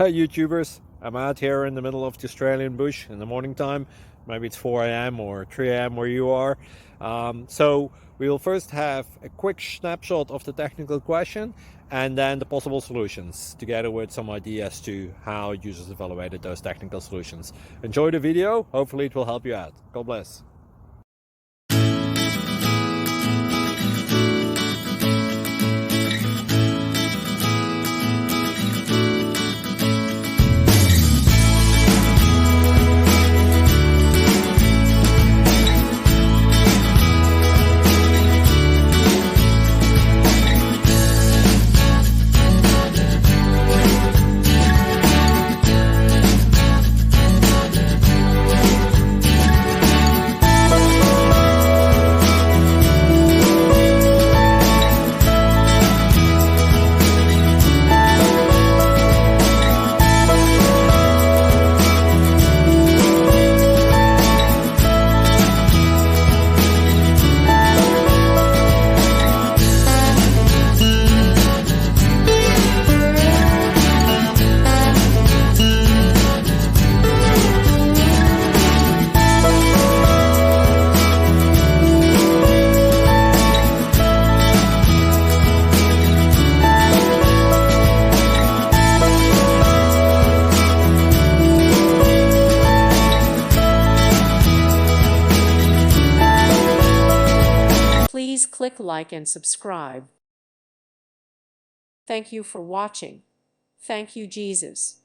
Hey YouTubers, I'm out here in the middle of the Australian bush in the morning time. Maybe it's 4 a.m. or 3 a.m. where you are. So we will first have a quick snapshot of the technical question and then the possible solutions, together with some ideas to how users evaluated those technical solutions. Enjoy the video, hopefully it will help you out. God bless. Please click like and subscribe. Thank you for watching. Thank you, Jesus.